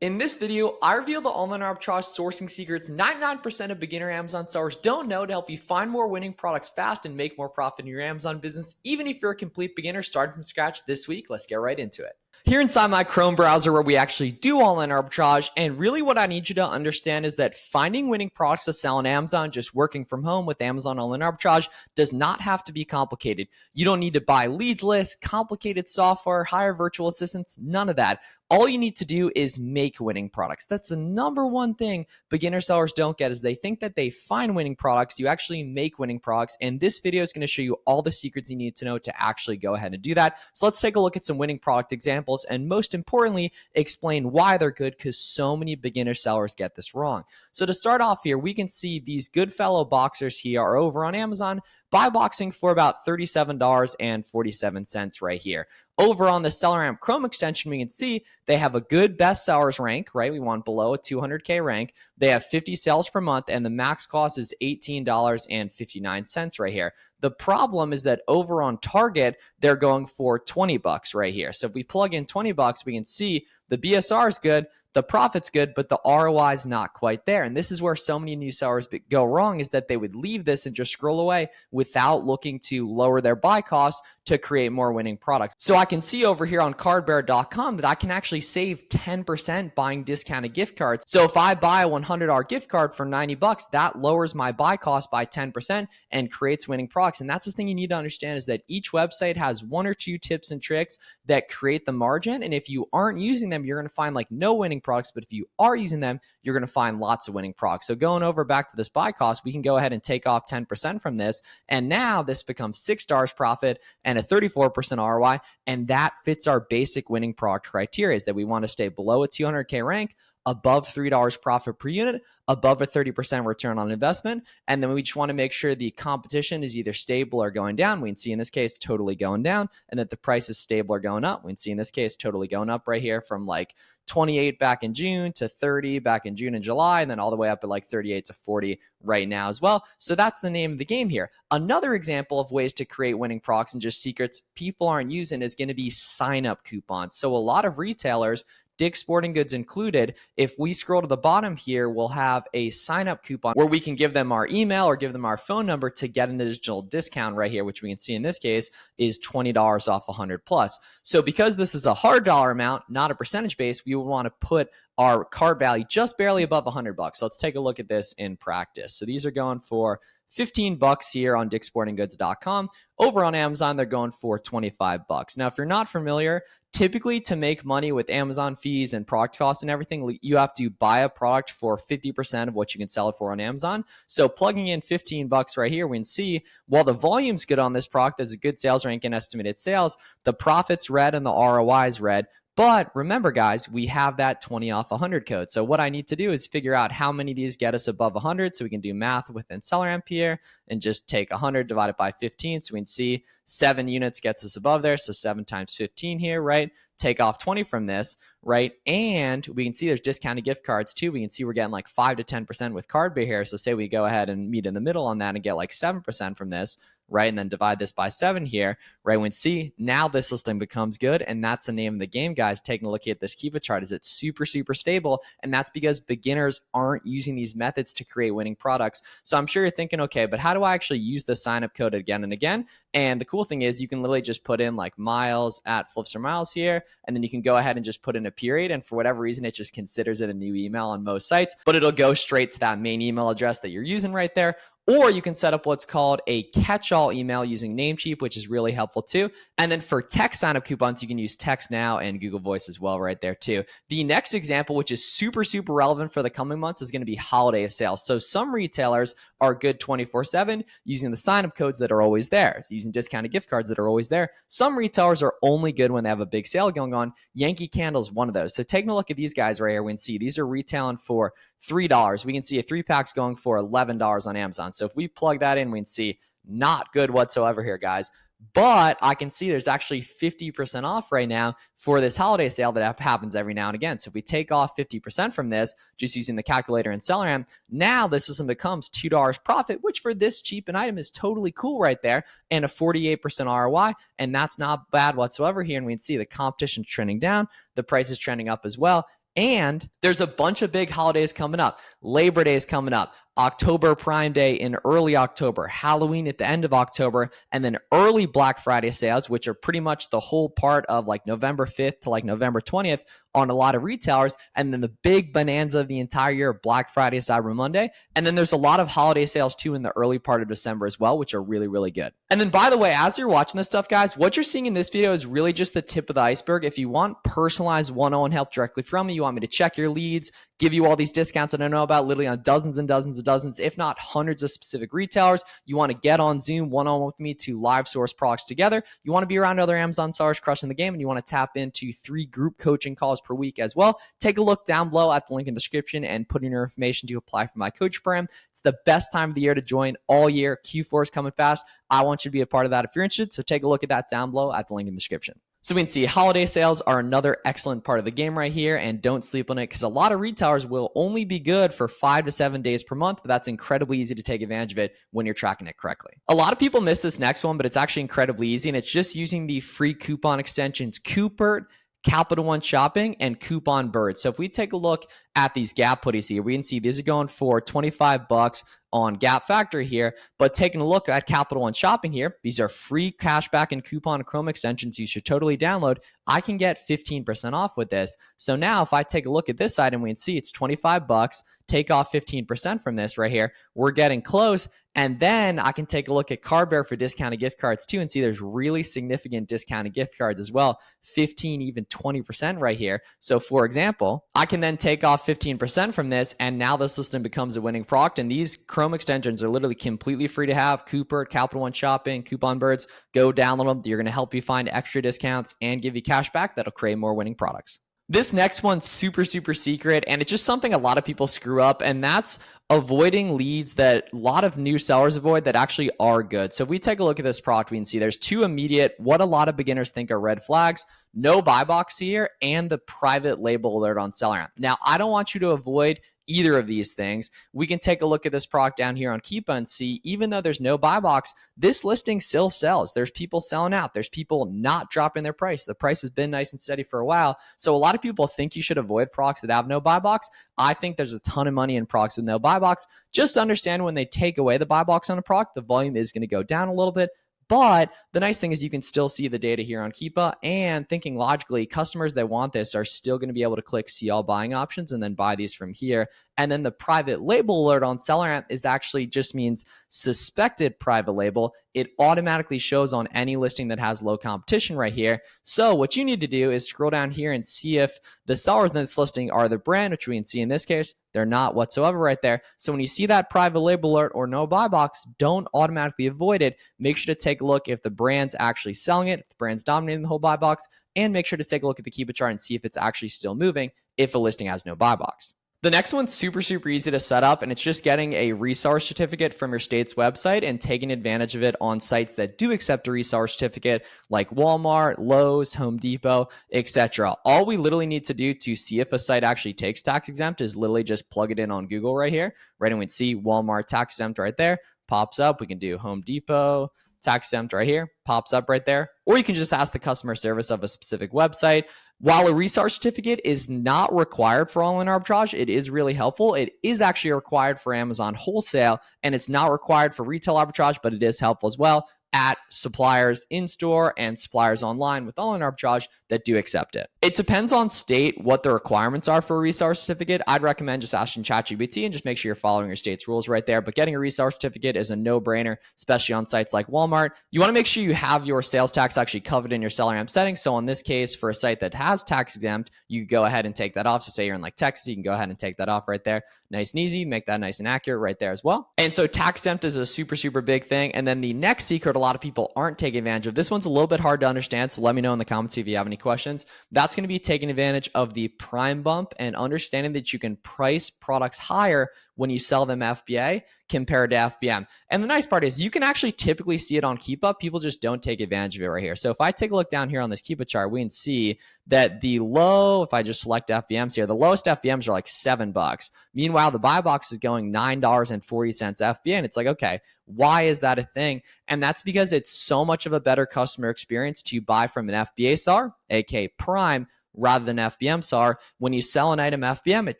In this video, I reveal the online arbitrage sourcing secrets 99% of beginner Amazon sellers don't know to help you find more winning products fast and make more profit in your Amazon business, even if you're a complete beginner starting from scratch this week. Let's get right into it. Here inside my Chrome browser where we actually do online arbitrage, and really what I need you to understand is that finding winning products to sell on Amazon just working from home with Amazon online arbitrage does not have to be complicated. You don't need to buy leads lists, complicated software, hire virtual assistants, none of that. All you need to do is make winning products. That's the number one thing beginner sellers don't get is they think that they find winning products. You actually make winning products. And this video is going to show you all the secrets you need to know to actually go ahead and do that. So let's take a look at some winning product examples and most importantly, explain why they're good because so many beginner sellers get this wrong. So to start off here, we can see these good fellow boxers here are over on Amazon, buy boxing for about $37.47 right here. Over on the SellerAmp Chrome extension, we can see they have a good best sellers rank, right? We want below a 200K rank. They have 50 sales per month, and the max cost is $18.59 right here. The problem is that over on Target, they're going for 20 bucks right here. So if we plug in 20 bucks, we can see the BSR is good, the profit's good, but the ROI is not quite there. And this is where so many new sellers go wrong is that they would leave this and just scroll away without looking to lower their buy costs to create more winning products. So I can see over here on cardbearer.com that I can actually save 10% buying discounted gift cards. So if I buy a $100 gift card for 90 bucks, that lowers my buy cost by 10% and creates winning products. And that's the thing you need to understand is that each website has one or two tips and tricks that create the margin. And if you aren't using them, you're going to find like no winning products. But if you are using them, you're going to find lots of winning products. So going over back to this buy cost, we can go ahead and take off 10% from this. And now this becomes $6 profit and a 34% ROI. And that fits our basic winning product criteria is that we want to stay below a 200K rank, above $3 profit per unit, above a 30% return on investment. And then we just want to make sure the competition is either stable or going down. We can see in this case, totally going down, and that the price is stable or going up. We can see in this case, totally going up right here from like 28 back in June to 30 back in June and July, and then all the way up at like 38 to 40 right now as well. So that's the name of the game here. Another example of ways to create winning products and just secrets people aren't using is going to be sign-up coupons. So a lot of retailers, Dick's Sporting Goods included, if we scroll to the bottom here, we'll have a sign-up coupon where we can give them our email or give them our phone number to get an additional discount right here, which we can see in this case is $20 off 100 plus. So because this is a hard dollar amount, not a percentage base, we would want to put our cart value just barely above 100 bucks. So let's take a look at this in practice. So these are going for 15 bucks here on dicksportinggoods.com. Over on Amazon, they're going for 25 bucks. Now, if you're not familiar, typically to make money with Amazon fees and product costs and everything, you have to buy a product for 50% of what you can sell it for on Amazon. So plugging in 15 bucks right here, we can see while the volume's good on this product, there's a good sales rank and estimated sales, the profit's red and the ROI is red. But remember, guys, we have that 20 off 100 code. So what I need to do is figure out how many of these get us above 100. So we can do math within SellerAmp here and just take 100 divided by 15. So we can see 7 units gets us above there. So 7 times 15 here, right? Take off 20 from this, right? And we can see there's discounted gift cards too. We can see we're getting like 5 to 10% with Cardbear here. So say we go ahead and meet in the middle on that and get like 7% from this, right? And then divide this by 7 here, right? When see, now this listing becomes good. And that's the name of the game, guys. Taking a look at this Kiva chart is it's super, super stable. And that's because beginners aren't using these methods to create winning products. So I'm sure you're thinking, okay, but how do I actually use the sign up code again and again? And the cool thing is you can literally just put in like miles at Flips or Miles here, and then you can go ahead and just put in a period. And for whatever reason, it just considers it a new email on most sites, but it'll go straight to that main email address that you're using right there. Or you can set up what's called a catch-all email using Namecheap, which is really helpful too. And then for text sign-up coupons, you can use Text Now and Google Voice as well right there too. The next example, which is super, super relevant for the coming months, is going to be holiday sales. So some retailers are good 24/7 using the sign-up codes that are always there, using discounted gift cards that are always there. Some retailers are only good when they have a big sale going on. Yankee Candle is one of those. So taking a look at these guys right here, we can see these are retailing for $3. We can see a 3-pack's going for $11 on Amazon. So if we plug that in, we can see not good whatsoever here, guys. But I can see there's actually 50% off right now for this holiday sale that happens every now and again. So if we take off 50% from this, just using the calculator and SellerAmp, now this system becomes $2 profit, which for this cheap an item is totally cool right there, and a 48% ROI. And that's not bad whatsoever here. And we can see the competition trending down, the price is trending up as well. And there's a bunch of big holidays coming up. Labor Day is coming up, October Prime Day in early October, Halloween at the end of October, and then early Black Friday sales, which are pretty much the whole part of like November 5th to like November 20th on a lot of retailers. And then the big bonanza of the entire year, Black Friday, Cyber Monday. And then there's a lot of holiday sales too in the early part of December as well, which are really, really good. And then by the way, as you're watching this stuff, guys, what you're seeing in this video is really just the tip of the iceberg. If you want personalized one-on-one help directly from me, you want me to check your leads, give you all these discounts that I know about literally on dozens and dozens of dozens, if not hundreds of specific retailers. You want to get on Zoom one-on-one with me to live source products together. You want to be around other Amazon sellers crushing the game, and you want to tap into 3 group coaching calls per week as well. Take a look down below at the link in the description and put in your information to apply for my coach program. It's the best time of the year to join all year. Q4 is coming fast. I want you to be a part of that if you're interested. So take a look at that down below at the link in the description. So we can see holiday sales are another excellent part of the game right here, and don't sleep on it because a lot of retailers will only be good for 5 to 7 days per month, but that's incredibly easy to take advantage of it when you're tracking it correctly. A lot of people miss this next one, but it's actually incredibly easy, and it's just using the free coupon extensions Coupert, Capital One Shopping, and Coupon Bird. So if we take a look at these Gap hoodies here, we can see these are going for $25 on Gap Factory here, but taking a look at Capital One Shopping here, these are free cashback and coupon Chrome extensions you should totally download. I can get 15% off with this. So now if I take a look at this item, we can see it's $25, take off 15% from this right here, we're getting close. And then I can take a look at Carbear for discounted gift cards too and see there's really significant discounted gift cards as well, 15, even 20% right here. So for example, I can then take off 15% from this, and now the system becomes a winning product. And these Chrome extensions are literally completely free to have. Coupert, Capital One Shopping, Coupon Birds, go download them. You're going to help you find extra discounts and give you cash back that'll create more winning products. This next one's super, super secret, and it's just something a lot of people screw up, and that's avoiding leads that a lot of new sellers avoid that actually are good. So if we take a look at this product, we can see there's 2 immediate, what a lot of beginners think are red flags, no buy box here, and the private label alert on SellerAmp. Now, I don't want you to avoid either of these things. We can take a look at this product down here on Keepa and see, even though there's no buy box, this listing still sells. There's people selling out. There's people not dropping their price. The price has been nice and steady for a while. So a lot of people think you should avoid products that have no buy box. I think there's a ton of money in products with no buy box. Just understand when they take away the buy box on a product, the volume is going to go down a little bit. But the nice thing is you can still see the data here on Keepa, and thinking logically, customers that want this are still going to be able to click see all buying options and then buy these from here. And then the private label alert on SellerAmp is actually just means suspected private label. It automatically shows on any listing that has low competition right here. So what you need to do is scroll down here and see if the sellers in this listing are the brand, which we can see in this case, they're not whatsoever right there. So when you see that private label alert or no buy box, don't automatically avoid it. Make sure to take a look if the brand's actually selling it, if the brand's dominating the whole buy box, and make sure to take a look at the Keepa chart and see if it's actually still moving if a listing has no buy box. The next one's super, super easy to set up, and it's just getting a reseller certificate from your state's website and taking advantage of it on sites that do accept a reseller certificate like Walmart, Lowe's, Home Depot, etc. All we literally need to do to see if a site actually takes tax exempt is literally just plug it in on Google right here, right? And we'd see Walmart tax exempt right there, pops up. We can do Home Depot, tax exempt right here, pops up right there. Or you can just ask the customer service of a specific website. While a reseller certificate is not required for online arbitrage, it is really helpful. It is actually required for Amazon wholesale, and it's not required for retail arbitrage, but it is helpful as well at suppliers in-store and suppliers online with online arbitrage that do accept it. It depends on state what the requirements are for a reseller certificate. I'd recommend just asking ChatGPT and just make sure you're following your state's rules right there. But getting a reseller certificate is a no-brainer, especially on sites like Walmart. You want to make sure you have your sales tax actually covered in your SellerAmp settings. So in this case, for a site that has tax exempt, you go ahead and take that off. So say you're in like Texas, you can go ahead and take that off right there. Nice and easy, make that nice and accurate right there as well. And so tax exempt is a super, super big thing. And then the next secret a lot of people aren't taking advantage of, this one's a little bit hard to understand, so let me know in the comments if you have any questions. That's going to be taking advantage of the prime bump and understanding that you can price products higher when you sell them FBA compared to FBM. And the nice part is you can actually typically see it on Keepa. People just don't take advantage of it right here. So if I take a look down here on this Keepa chart, we can see that the low, if I just select FBMs here, the lowest FBMs are like $7. Meanwhile, the buy box is going $9.40 FBA. And it's like, okay, why is that a thing? And that's because it's so much of a better customer experience to buy from an FBA seller, aka Prime, rather than FBM SAR. When you sell an item FBM, it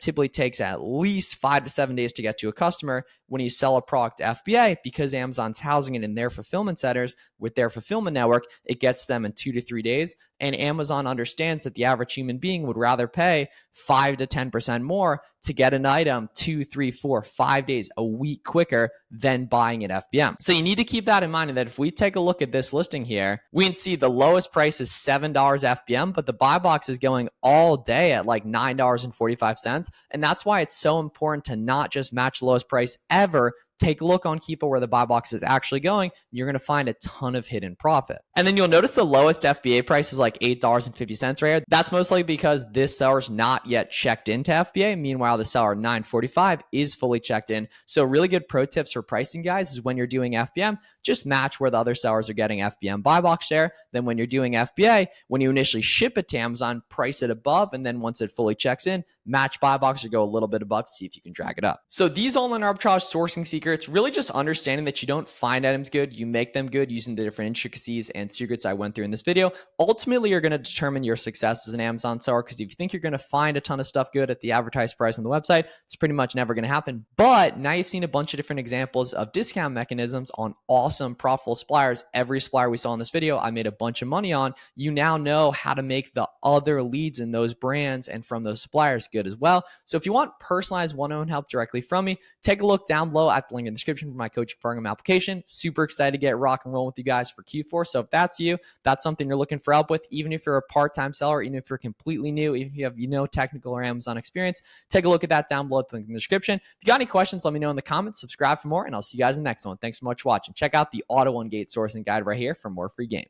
typically takes at least 5 to 7 days to get to a customer. When you sell a product FBA, because Amazon's housing it in their fulfillment centers with their fulfillment network, it gets them in 2 to 3 days. And Amazon understands that the average human being would rather pay 5 to 10% more to get an item 2, 3, 4, 5 days, a week quicker than buying it FBM. So you need to keep that in mind, that if we take a look at this listing here, we can see the lowest price is $7 FBM, but the buy box is going all day at like $9.45. And that's why it's so important to not just match the lowest price ever. Take a look on Keepa where the buy box is actually going. You're going to find a ton of hidden profit. And then you'll notice the lowest FBA price is like $8.50 right here. That's mostly because this seller's not yet checked into FBA. Meanwhile, the seller $9.45 is fully checked in. So really good pro tips for pricing, guys, is when you're doing FBM, just match where the other sellers are getting FBM buy box share. Then when you're doing FBA, when you initially ship it to Amazon, price it above. And then once it fully checks in, match buy box or go a little bit above to see if you can drag it up. So these online arbitrage sourcing secrets, really just understanding that you don't find items good, you make them good using the different intricacies and secrets I went through in this video. Ultimately, you're going to determine your success as an Amazon seller, because if you think you're going to find a ton of stuff good at the advertised price on the website, it's pretty much never going to happen. But now you've seen a bunch of different examples of discount mechanisms on awesome profitable suppliers. Every supplier we saw in this video, I made a bunch of money on. You now know how to make the other leads in those brands and from those suppliers good as well. So if you want personalized one-on-one help directly from me, take a look down below at the link in the description for my coaching program application. Super excited to get rock and roll with you guys for Q4. So if that's you, that's something you're looking for help with, even if you're a part-time seller, even if you're completely new, even if you have technical or Amazon experience, take a look at that down below at the link in the description. If you got any questions, let me know in the comments, subscribe for more, and I'll see you guys in the next one. Thanks so much for watching. Check out the Auto One Gate sourcing guide right here for more free game.